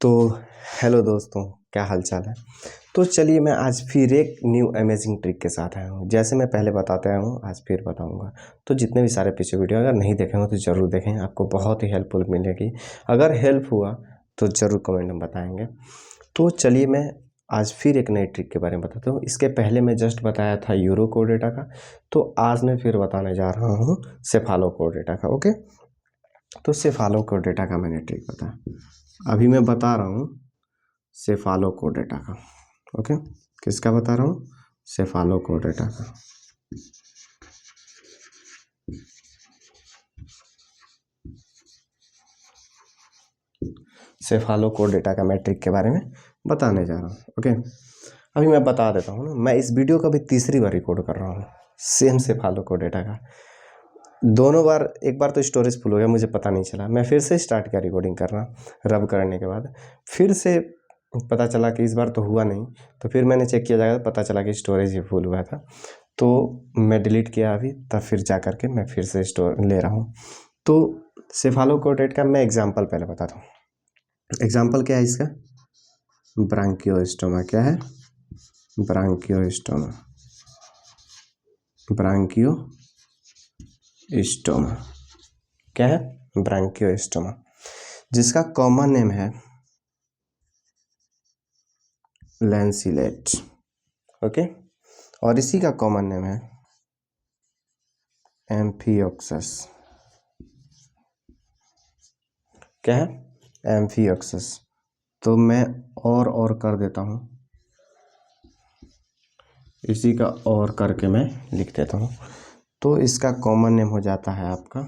तो हेलो दोस्तों, क्या हाल चाल है। तो चलिए मैं आज फिर एक न्यू अमेजिंग ट्रिक के साथ आया हूँ। जैसे मैं पहले बताता आया हूँ, आज फिर बताऊँगा। तो जितने भी सारे पीछे वीडियो अगर नहीं देखे हो तो ज़रूर देखें, आपको बहुत ही हेल्पफुल मिलेगी। अगर हेल्प हुआ तो ज़रूर कमेंट में बताएंगे। तो चलिए मैं आज फिर एक नई ट्रिक के बारे में बताता हूँ। इसके पहले मैं जस्ट बताया था यूरो कोडेटा का, तो आज मैं फिर बताने जा रहा हूँ सेफालो कोडेटा का। ओके, तो सेफालो कोडेटा का मैंने ट्रिक बताया, अभी मैं बता रहा हूँ सेफालो कोडेटा का। ओके, किसका बता रहा हूँ? सेफालो कोडेटा का। सेफालो कोडेटा का मैं ट्रिक के बारे में बताने जा रहा हूँ। ओके, अभी मैं बता देता हूँ ना, मैं इस वीडियो का भी तीसरी बार रिकॉर्ड कर रहा हूँ सेम सेफालो कोडेटा का। दोनों बार, एक बार तो स्टोरेज फुल हो गया, मुझे पता नहीं चला, मैं फिर से स्टार्ट किया रिकॉर्डिंग करना। रब करने के बाद फिर से पता चला कि इस बार तो हुआ नहीं, तो फिर मैंने चेक किया जाएगा, पता चला कि स्टोरेज ही फुल हुआ था। तो मैं डिलीट किया अभी, तब फिर जा करके मैं फिर से स्टोर ले रहा हूँ। तो सेफालोकोडेट का मैं एग्जांपल पहले बताता हूँ। एग्जांपल क्या है इसका? ब्रांकियोस्टोमा। क्या है? ब्रांकियोस्टोमा। ब्रांकियोस्टोमा क्या है? ब्रांकियोस्टोमा, जिसका कॉमन नेम है लैंसिलेट। ओके, और इसी का कॉमन नेम है एम्फियोक्सस। क्या है? एम्फियोक्सस। तो मैं और कर देता हूँ, इसी का और करके मैं लिख देता हूँ। तो इसका कॉमन नेम हो जाता है आपका,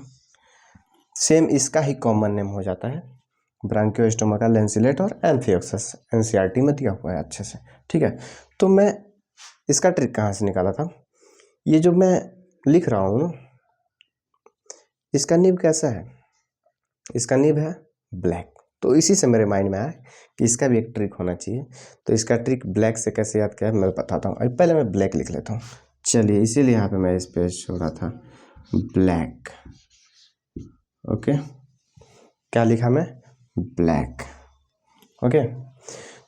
सेम इसका ही कॉमन नेम हो जाता है ब्रांकियोस्टोमा का लैंसिलेट और एम्फियोक्सस। एनसीईआरटी में दिया हुआ है अच्छे से, ठीक है। तो मैं इसका ट्रिक कहाँ से निकाला था? ये जो मैं लिख रहा हूँ, इसका निब कैसा है? इसका निब है ब्लैक। तो इसी से मेरे माइंड में आया कि इसका भी एक ट्रिक होना चाहिए। तो इसका ट्रिक ब्लैक से कैसे याद किया मैं बताता हूँ। अभी पहले मैं ब्लैक लिख लेता हूँ। चलिए, इसीलिए यहाँ पे मैं इस पे छोड़ा था ब्लैक। ओके, क्या लिखा मैं? ब्लैक। ओके,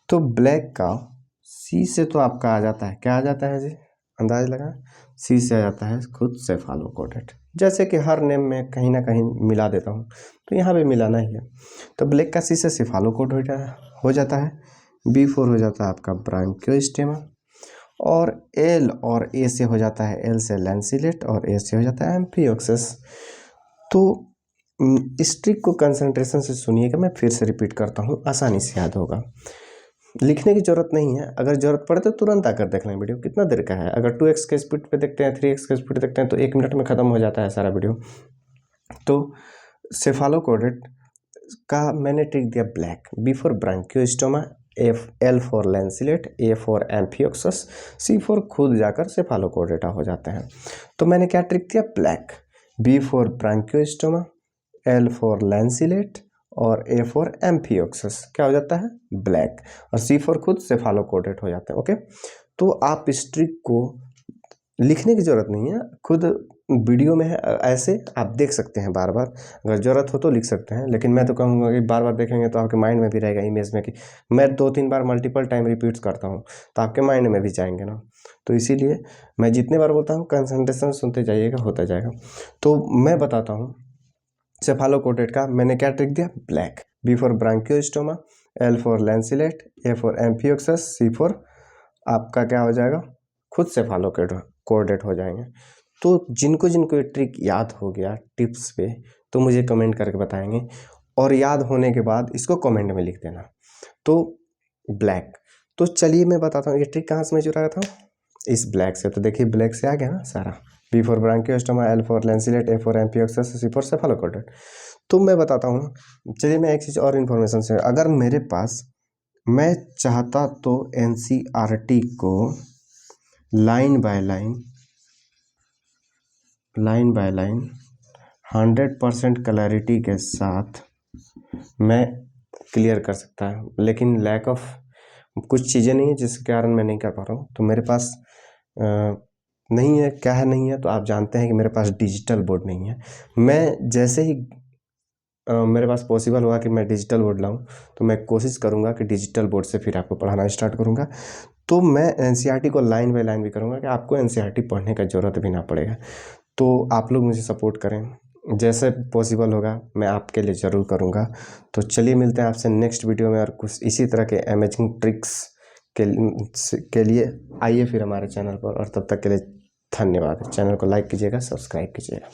तो ब्लैक का सी से तो आपका आ जाता है, क्या आ जाता है जी? अंदाज लगा, सी से आ जाता है खुद सेफालोकोडेट। जैसे कि हर नेम में कहीं ना कहीं मिला देता हूँ, तो यहाँ पे मिलाना ही है। तो ब्लैक का सी से सेफालोकोड हो जाता है। B4 हो जाता है आपका ब्रांकियोस्टेमा, और एल और ए से हो जाता है, एल से लैंसिलेट और ए से हो जाता है एम्फियोक्सस। तो इस ट्रिक को कंसंट्रेशन से सुनिएगा, मैं फिर से रिपीट करता हूँ, आसानी से याद होगा। लिखने की जरूरत नहीं है, अगर जरूरत पड़े तो तुरंत आकर देख लें। वीडियो कितना देर का है, अगर 2x के स्पीड पे देखते हैं, 3x के स्पीड देखते हैं, तो 1 मिनट में ख़त्म हो जाता है सारा वीडियो। तो सेफालोकोडेट का मैंने ट्रिक दिया black. B for branchiostoma, L for lancelet, A for amphioxus, C for खुद जाकर सेफालोकोडेटा हो जाते हैं। तो मैंने क्या ट्रिक दिया? Black. B for branchiostoma, L for lancelet और A फॉर एम्फियोक्सस क्या हो जाता है? ब्लैक। और C फॉर खुद सेफालोकोडेट हो जाते हैं। ओके, तो आप इस ट्रिक को लिखने की ज़रूरत नहीं है, खुद वीडियो में है, ऐसे आप देख सकते हैं बार बार। अगर ज़रूरत हो तो लिख सकते हैं, लेकिन मैं तो कहूँगा कि बार बार देखेंगे तो आपके माइंड में भी रहेगा इमेज में, कि मैं 2-3 बार मल्टीपल टाइम रिपीट्स करता हूँ तो आपके माइंड में भी जाएंगे ना। तो इसीलिए मैं जितने बार बोलता हूँ कंसंट्रेशन सुनते जाइएगा, होता जाएगा। तो मैं बताता हूँ सेफालोकोडेट का मैंने क्या ट्रिक दिया? Black. B for branchiostoma, L for lancelet, A for amphioxus, C for आपका क्या हो जाएगा? खुद सेफालोकोडेट हो जाएंगे। तो जिनको जिनको ये ट्रिक याद हो गया टिप्स पे, तो मुझे कमेंट करके बताएंगे, और याद होने के बाद इसको कमेंट में लिख देना। तो ब्लैक, तो चलिए मैं बताता हूँ ये ट्रिक कहाँ से मैं चुराया था, इस ब्लैक से। तो देखिए ब्लैक से आ गया ना सारा। B for branchiostoma, L for lancelet, A for amphioxus, C for cephalochordate. तो मैं बताता हूँ, चलिए मैं एक चीज़ और इन्फॉर्मेशन से, अगर मेरे पास, मैं चाहता तो एनसीईआरटी को लाइन बाय लाइन 100% क्लैरिटी के साथ मैं क्लियर कर सकता है, लेकिन लैक ऑफ कुछ चीज़ें नहीं है जिसके कारण मैं नहीं कर पा रहा हूँ। तो मेरे पास नहीं है, क्या है नहीं है, तो आप जानते हैं कि मेरे पास डिजिटल बोर्ड नहीं है। मैं जैसे ही मेरे पास पॉसिबल होगा कि मैं डिजिटल बोर्ड लाऊं, तो मैं कोशिश करूंगा कि डिजिटल बोर्ड से फिर आपको पढ़ाना स्टार्ट करूंगा। तो मैं एनसीईआरटी को लाइन बाय लाइन भी करूंगा कि आपको एनसीईआरटी पढ़ने का ज़रूरत भी ना पड़ेगा। तो आप लोग मुझे सपोर्ट करें, जैसे पॉसिबल होगा मैं आपके लिए ज़रूर करूंगा। तो चलिए मिलते हैं आपसे नेक्स्ट वीडियो में, और कुछ इसी तरह के अमेजिंग ट्रिक्स के लिए आइए फिर हमारे चैनल पर। और तब तक के लिए धन्यवाद। चैनल को लाइक कीजिएगा, सब्सक्राइब कीजिएगा।